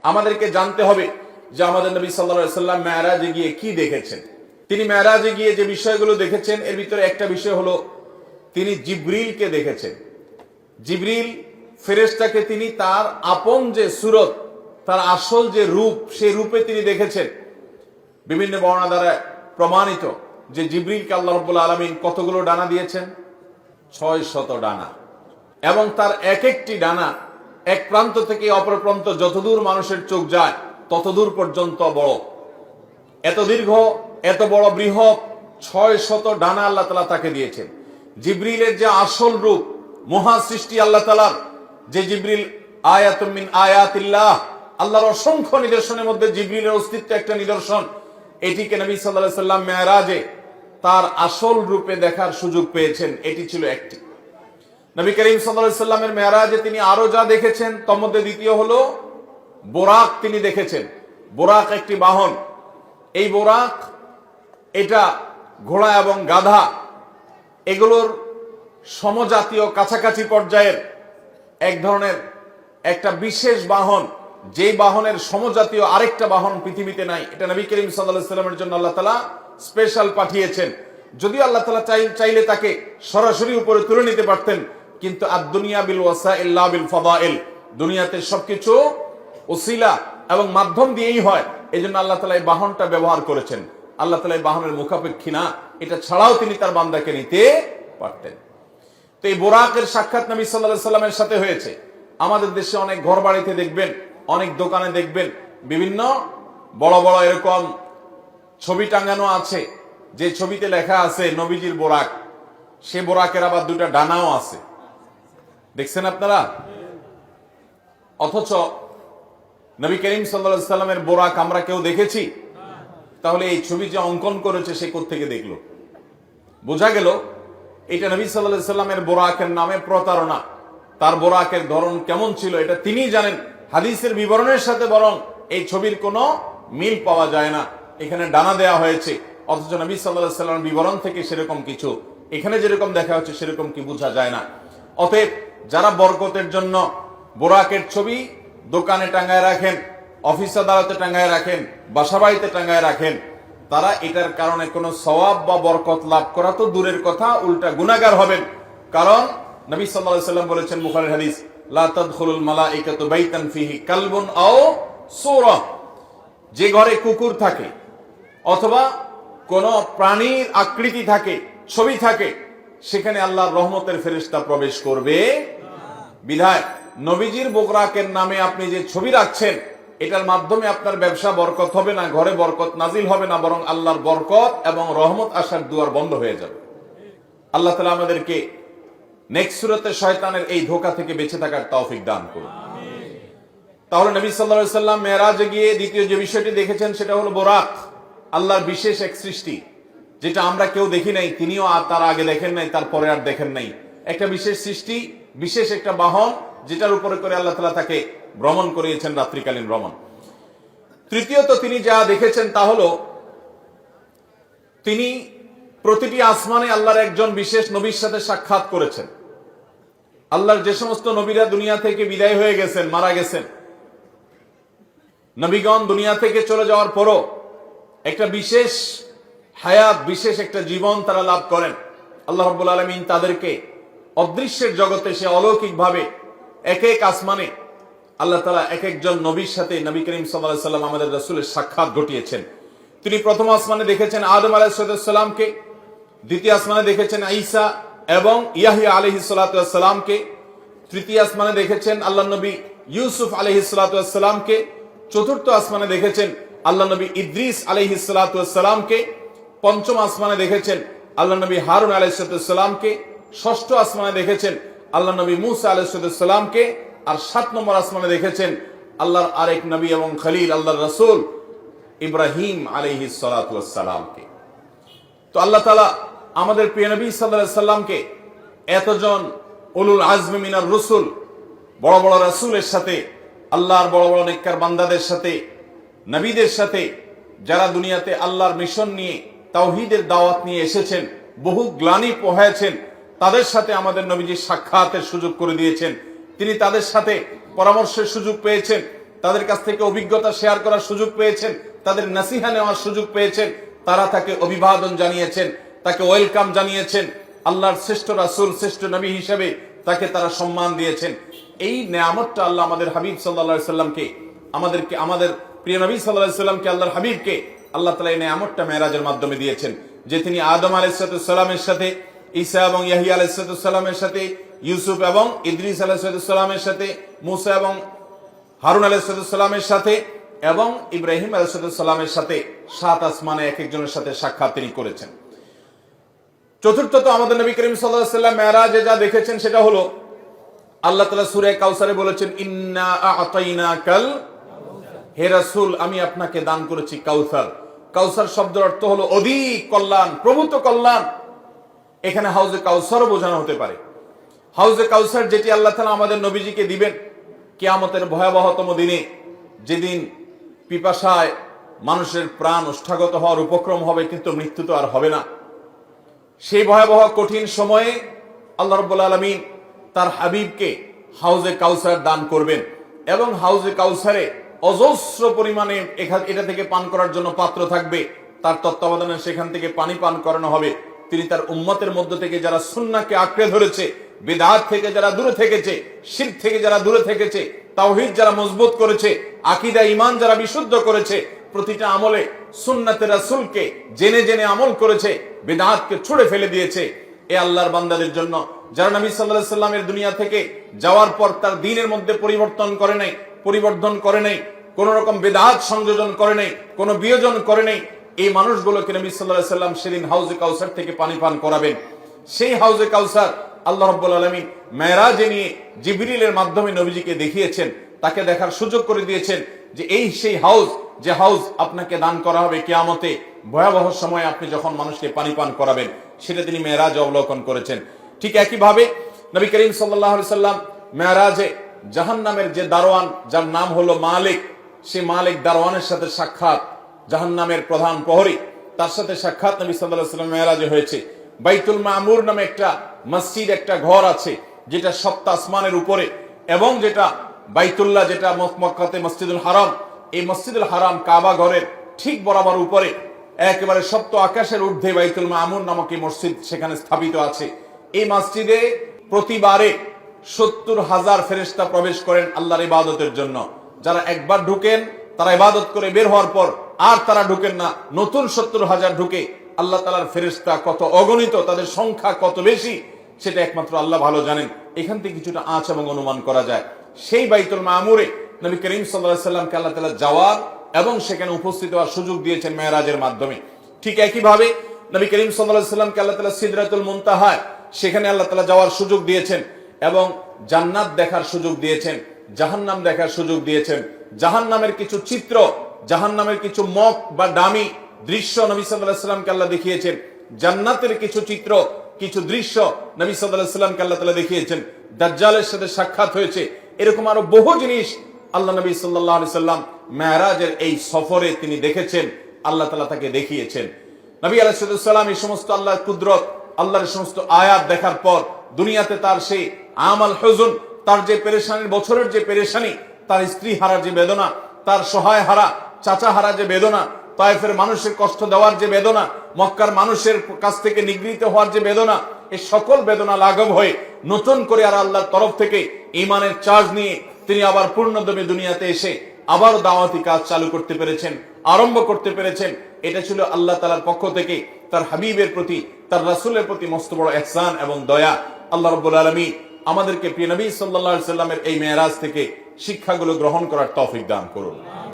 আমাদেরকে জানতে হবে যে আমাদের নবী সাল্লাল্লাহু আলাইহি ওয়াসাল্লাম মেরাজে গিয়ে কি দেখেছেন। তিনি মেরাজে গিয়ে যে বিষয়গুলো দেখেছেন এর ভিতরে একটা বিষয় হলো তিনি জিবরিলকে দেখেছেন। জিবরিল ফেরেশতাকে তিনি তার আপন যে সুরত, তার আসল যে রূপ, সেই রূপে তিনি দেখেছেন। বিভিন্ন বর্ণনা দ্বারা প্রমাণিত যে জিবরিলকে আল্লাহ রাব্বুল আলামিন কতগুলো ডানা দিয়েছেন? 600 ডানা। এবং তার এক একটি ডানা এক প্রান্ত থেকে অপর প্রান্ত যতদূর মানুষের চোখ যায় ততদূর পর্যন্ত বড়। এত দীর্ঘ, এত বড় বৃহৎ 600 ডানা আল্লাহ তাআলা তাকে দিয়েছেন। জিবরিলের যে আসল রূপ, মহা সৃষ্টি আল্লাহ তাআলার, যে জিবরিল আয়াতুম মিন আয়াতিল্লাহ, আল্লাহর অসংখ্য নিদর্শনের মধ্যে জিবরিলের অস্তিত্ব একটা নিদর্শন। এটিকে নবী সাল্লাল্লাহু আলাইহি ওয়াসাল্লাম মেরাজে তার আসল রূপে দেখার সুযোগ পেয়েছেন। এটি ছিল একটি। নবী করিম সাল্লাল্লাহু আলাইহি ওয়াসাল্লামের মেরাজে তিনি আরো যা দেখেছেন তার মধ্যে দ্বিতীয় হলো বোরাক তিনি দেখেছেন। বোরাক একটি বাহন। এই বোরাক, এটা ঘোড়া এবং গাধা এগুলোর সমজাতীয় কাছাকাছি পর্যায়ের এক ধরনের একটা বিশেষ বাহন, যেই বাহনের সমজাতীয় আরেকটা বাহন পৃথিবীতে নাই। এটা নবী করিম সাল্লাল্লাহু আলাইহি ওয়াসাল্লামের জন্য আল্লাহ তাআলা স্পেশাল পাঠিয়েছেন। যদিও আল্লাহ তাআলা চাইলে তাকে সরাসরি উপরে তুলে নিতে পারতেন, কিন্তু আদ-দুনিয়া বিল ওয়াসাইল লা বিল ফাদাইল, দুনিয়াতে সবকিছু ওসিলা এবং মাধ্যম দিয়েই হয়। এজন্য আল্লাহ তাআলা এই বাহনটা ব্যবহার করেছেন। আল্লাহ তাআলা এই বাহনের মুখাপেক্ষী না, এটা ছাড়াও তিনি তার বান্দাকে নিতে পারতেন। তো এই বোরাকের সাক্ষাৎ নবী সাল্লাল্লাহু আলাইহি ওয়াসাল্লামের সাথে হয়েছে। আমাদের দেশে অনেক ঘর বাড়িতে দেখবেন, অনেক দোকানে দেখবেন বিভিন্ন বড় বড় এরকম ছবি টাঙানো আছে, যে ছবিতে লেখা আছে নবীজির বোরাক। সে বোরাকের আবার দুটা ডানাও আছে, দেখছেন আপনারা? অথচ নবী করিম সাল্লাল্লাহু আলাইহি ওয়াসাল্লামের বোরাক আমরা কেউ দেখেছি? তাহলে এই ছবি যে অঙ্কন করেছে সে কোত্থেকে দেখলো? বোঝা গেল এটা নবী সাল্লাল্লাহু আলাইহি ওয়াসাল্লামের বোরাকের নামে প্রতারণা। তার বোরাকের ধরন কেমন ছিল এটা তিনিই জানেন। হাদিসের বিবরণের সাথে বরং এই ছবির কোনো মিল পাওয়া যায় না। এখানে ডানা দেয়া হয়েছে, অথচ নবী সাল্লাল্লাহু আলাইহি ওয়াসাল্লামের বিবরণ থেকে সেরকম কিছু, এখানে যেরকম দেখা হচ্ছে সেরকম কি বোঝা যায় না। অতএব যারা বরকতের জন্য বোরাকের ছবি দোকানে টাঙ্গায় রাখেন, অফিস আদালতে টাঙ্গায় রাখেন, বাসা বাড়িতে টাঙ্গায় রাখেন, তারা এটার কারণে কোনো সওয়াব বা বরকত লাভ করা তো দূরের কথা, উল্টা গুনাহগার হবেন। কারণ নবী সাল্লাল্লাহু আলাইহি ওয়াসাল্লাম বলেছেন বুখারীর হাদিস, লা তাদখুলুল মালাইকাতু বাইতান ফিহি কালবুন আও সূরা, যে ঘরে কুকুর থাকে অথবা কোন প্রাণীর আকৃতি থাকে, ছবি থাকে, সেখানে আল্লাহর রহমতের ফেরেশতা প্রবেশ করবে। বিধায় নবীজির বোরাকের নামে আপনি যে ছবি রাখছেন, এটার মাধ্যমে আপনার ব্যবসা বরকত হবে না, ঘরে বরকত নাজিল হবে না, বরং আল্লাহর বরকত এবং রহমত আসার দুয়ার বন্ধ হয়ে যাবে। আল্লাহ তাআলা আমাদেরকে নেক্সট সূরাতে শয়তানের এই ধোঁকা থেকে বেঁচে থাকার তৌফিক দান করুন। তাহলে নবী সাল্লাল্লাহু আলাইহি ওয়াসাল্লাম মেরাজে গিয়ে দ্বিতীয় যে বিষয়টি দেখেছেন সেটা হলো বোরাক, আল্লাহর বিশেষ এক সৃষ্টি, যেটা আমরা কেউ দেখি নাই, তিনিও তার আগে দেখেন নাই, তারপরে আর দেখেন নাই। একটা বিশেষ সৃষ্টি, বিশেষ একটা বাহন, যেটার উপরে করে আল্লাহ তাআলা তাকে ভ্রমণ করিয়েছেন, রাত্রিকালীন ভ্রমণ। তৃতীয়ত তিনি যা দেখেছেন তা হলো তিনি প্রতিটি আসমানে আল্লাহর একজন বিশেষ নবীর সাথে সাক্ষাৎ করেছেন। আল্লাহর যে সমস্ত নবীরা দুনিয়া থেকে বিদায় হয়ে গেছেন, মারা গেছেন, নবীগণ দুনিয়া থেকে চলে যাওয়ার পরও একটা বিশেষ হায়াত, বিশেষ একটা জীবন তারা লাভ করেন। আল্লাহ রাব্বুল আলামিন তাদেরকে অদৃশ্যের জগতে সে অলৌকিকভাবে এক এক আসমানে আল্লাহ তাআলা এক একজন নবীর সাথে নবী করিম সাল্লাল্লাহু আলাইহি ওয়াসাল্লাম আমাদের রাসূলের সাক্ষাৎ ঘটিয়েছেন। তিনি প্রথম আসমানে দেখেছেন আদম আলাইহিস সালামকে, দ্বিতীয় আসমানে দেখেছেন ঈসা এবং ইয়াহইয়া আলাইহিস সালামকে, তৃতীয় আসমানে দেখেছেন আল্লাহ নবী ইউসুফ আলাইহিস সালামকে, চতুর্থ আসমানে দেখেছেন আল্লাহ নবী ইদ্রিস আলাইহিস সালামকে, পঞ্চম আসমানে দেখেছেন আল্লাহ নবী হারুন আলাইহিস সালামকে, ষষ্ঠ আসমানে দেখেছেন আল্লাহ নবী মুসা আলাইহিস সালামকে, আর ৭ নম্বর আসমানে দেখেছেন আল্লাহর আরেক নবী এবং খলিল আল্লাহর রাসূল ইব্রাহিম আলাইহিস সালামকে। তো আল্লাহ তাআলা আমাদের প্রিয় নবী সাল্লাল্লাহু আলাইহি সাল্লামকে এতজন উলুল আজমি মিনার রসুল, বড় বড় রাসূলের সাথে, আল্লাহর বড় বড় নেককার বান্দাদের সাথে, নবীদের সাথে, যারা দুনিয়াতে আল্লাহর মিশন নিয়ে, তাওহীদের দাওয়াত নিয়ে এসেছেন, বহু গ্লানি পোহায়েছেন, তাদের সাথে আমাদের নবীজি সাক্ষাতের সুযোগ করে দিয়েছেন। তিনি তাদের সাথে পরামর্শের সুযোগ পেয়েছেন, তাদের কাছ থেকে অভিজ্ঞতা শেয়ার করার সুযোগ পেয়েছেন, তাদের নসিহা নেওয়ার সুযোগ পেয়েছেন, তারা তাকে অভিবাদন জানিয়েছেন, তাকে ওয়েলকাম জানিয়েছেন, আল্লাহর শ্রেষ্ঠ রাসূল, শ্রেষ্ঠ নবী হিসেবে তাকে তারা সম্মান দিয়েছেন। এই নেয়ামতটা আল্লাহ আমাদের হাবিব সাল্লাল্লাহু আলাইহি সাল্লামকে, আমাদের প্রিয় নবী সাল্লাল্লাহু আলাইহি সাল্লামকে, আল্লাহর হাবিবকে আল্লাহ তাআলা এই নেয়ামতটা মেরাজের মাধ্যমে দিয়েছেন, যে তিনি আদম আলাইহিস সালামের সাথে, ঈসা এবং ইয়াহইয়া আলাইহিস সালামের সাথে, ইউসুফ এবং ইদ্রিস আলাইহিস সালামের সাথে, মুসা এবং হারুন আলাইহিস সালামের সাথে এবং ইব্রাহিম আলাইহিস সালামের সাথে 7 আসমানে এক একজনের সাথে সাক্ষাৎ তিনি করেছেন। চতুর্থত আমাদের নবী করিম সাল্লাল্লাহু আলাইহি সাল্লাম মেরাজে যা দেখেছেন সেটা হলো আল্লাহ তাআলা সূরা কাউসারে বলেছেন, ইন্না আ'তাইনাকাল, হে রাসূল আমি আপনাকে দান করেছি কাউসার। কাউসার শব্দের অর্থ হলো অধিক কল্যাণ, প্রভূত কল্যাণ। এখানে হাউজে কাউসারও বোঝানো হতে পারে। হাউজে কাউসার যেটি আল্লাহ তাআলা আমাদের নবীজিকে দিবেন কিয়ামতের ভয়াবহতম দিনে, যেদিন পিপাসায় মানুষের প্রাণ ওষ্ঠাগত হওয়ার উপক্রম হবে, কিন্তু মৃত্যু তো আর হবে না। সেই ভয়াবহ কঠিন সময়ে আল্লাহ রাব্বুল আলামিন তার হাবিবকে হাউজে কাউসার দান করবেন এবং হাউজে কাউসারে অজস্র পরিমাণে এটা থেকে পান করার জন্য পাত্র থাকবে। তার তত্ত্বাবধানে সেখান থেকে পানি পান করানো হবে। তিনি তার উম্মতের মধ্য থেকে যারা সুন্নাহকে আঁকড়ে ধরেছে, বিদআত থেকে যারা দূরে থেকেছে, শিরক থেকে যারা দূরে থেকেছে, তাওহীদ যারা মজবুত করেছে, আকীদা ঈমান যারা বিশুদ্ধ করেছে, প্রতিটা আমলে সুন্নাতে রাসূলকে জেনে জেনে আমল করেছে, বিদআতকে ছুঁড়ে ফেলে দিয়েছে, এ আল্লাহর বান্দাদের জন্য যারা নবী সাল্লাল্লাহু আলাইহি সাল্লামের দুনিয়া থেকে যাওয়ার পর তার দ্বীনের মধ্যে পরিবর্তন করে নাই, কোন রকম বিদআত সংযোজন করে নাই, কোন বিয়োজন করে নাই, এই মানুষগুলোকে নবী সাল্লাল্লাহু আলাইহি সাল্লাম সেদিন হাউজে কাউসার থেকে পানি পান করাবেন। সেই হাউজে কাউসার আল্লাহ রাব্বুল আলামিন মেরাজে নিয়ে জিবরিলের মাধ্যমে নবীজিকে দেখিয়েছেন, তাকে দেখার সুযোগ করে দিয়েছেন যে এই সেই হাউজ, যে হাউজ আপনাকে দান করা হবে কিয়ামতে ভয়াবহ সময়ে আপনি যখন মানুষকে পানি পান করাবেন, সেটা তিনি মেরাজে অবলোকন করেছেন। ঠিক একইভাবে নবী করিম সাল্লাল্লাহু আলাইহি সাল্লাম মেরাজে জাহান্নামের যে দারোয়ান, যার নাম হলো মালিক, সেই মালিক দারোয়ানের সাথে সাক্ষাৎ, জাহান্নামের প্রধান প্রহরী, তার সাথে সাক্ষাৎ নবী সাল্লাল্লাহু আলাইহি সাল্লাম মেরাজে হয়েছে। বাইতুল মামুর নামে একটা মসজিদ, একটা ঘর আছে যেটা 7 আসমানের উপরে, এবং যেটা বাইতুল্লাহ, যেটা মক্কাতে মসজিদুল হারাম, এই মসজিদুল হারাম কাবা ঘরের ঠিক বরাবর উপরে একেবারে 7 আকাশের ঊর্ধ্বে বাইতুল মামুর নামক এই মসজিদ সেখানে স্থাপিত আছে। এই মসজিদে প্রতিবারে 70,000 ফেরেশতা প্রবেশ করেন আল্লাহর ইবাদতের জন্য। যারা একবার ঢুকেন তারা ইবাদত করে বের হওয়ার পর আর তারা ঢুকেন না, নতুন 70,000 ঢুকে। আল্লাহ তাআলার ফেরেশতা কত অগণিত, তাদের সংখ্যা কত বেশি, সেটা একমাত্র আল্লাহ ভালো জানেন। এখান থেকে কিছুটা আঁচ এবং অনুমান করা যায়। সেই বাইতুল মামুরে নবী করিম সাল্লাল্লাহু আলাইহি সাল্লামকে আল্লাহ তাআলা যাওয়ার এবং সেখানে উপস্থিত হওয়ার সুযোগ দিয়েছেন মেরাজের মাধ্যমে। ঠিক একইভাবে নবী করিম সাল্লাল্লাহু আলাইহি সাল্লামকে আল্লাহ তাআলা সিদরাতুল মুনতাহা, সেখানে আল্লাহ তাআলা যাওয়ার সুযোগ দিয়েছেন এবং জান্নাত দেখার সুযোগ দিয়েছেন, জাহান্নাম দেখার সুযোগ দিয়েছেন। জাহান্নামের কিছু চিত্র, জাহান্নামের কিছু মক বা ডামি দৃশ্য নবী সাল্লাল্লাহু আলাইহি সাল্লামকে আল্লাহ দেখিয়েছেন। জান্নাতের কিছু চিত্র, কিছু দৃশ্য নবী সাল্লাল্লাহু আলাইহি সাল্লামকে আল্লাহ তাআলা দেখিয়েছেন। দাজ্জালের সাথে সাক্ষাৎ হয়েছে। এরকম আরো বহু জিনিস আল্লাহ নবী সাল্লাল্লাহু আলাইহি সাল্লাম মেরাজের এই সফরে তিনি দেখেছেন, আল্লাহ তাআলা তাকে দেখিয়েছেন। নবী আলাইহিস সালাম এই সমস্ত আল্লাহর কুদরত, আল্লাহর সমস্ত আয়াত দেখার পর দুনিয়াতে তার সেই আমাল হুজুন, তার যে পেরেশানির বছরের যে পেরেশানি, তার স্ত্রী হারা যে বেদনা, তার সহায় হারা চাচা হারা যে বেদনা, তায়েফের মানুষের কষ্ট দেওয়ার যে বেদনা, মক্কার মানুষের কাছ থেকে নিগৃহীত হওয়ার যে বেদনা, এই সকল বেদনা লাঘব হয়ে নতুন করে আর আল্লাহর তরফ থেকে ঈমানের চার্জ নিয়ে তিনি আবার পূর্ণদমে দুনিয়াতে এসে আবার দাওয়াতি কাজ চালু করতে পেরেছেন, আরম্ভ করতে পেরেছেন। এটা ছিল আল্লাহ তাআলার পক্ষ থেকে তার হাবিবের প্রতি, তার রাসূলের প্রতি মস্ত বড় ইহসান এবং দয়া। আল্লাহ রাব্বুল আলামিন আমাদেরকে প্রিয় নবী সাল্লাল্লাহু আলাইহি সাল্লামের এই মেরাজ থেকে শিক্ষাগুলো গ্রহণ করার তৌফিক দান করুন।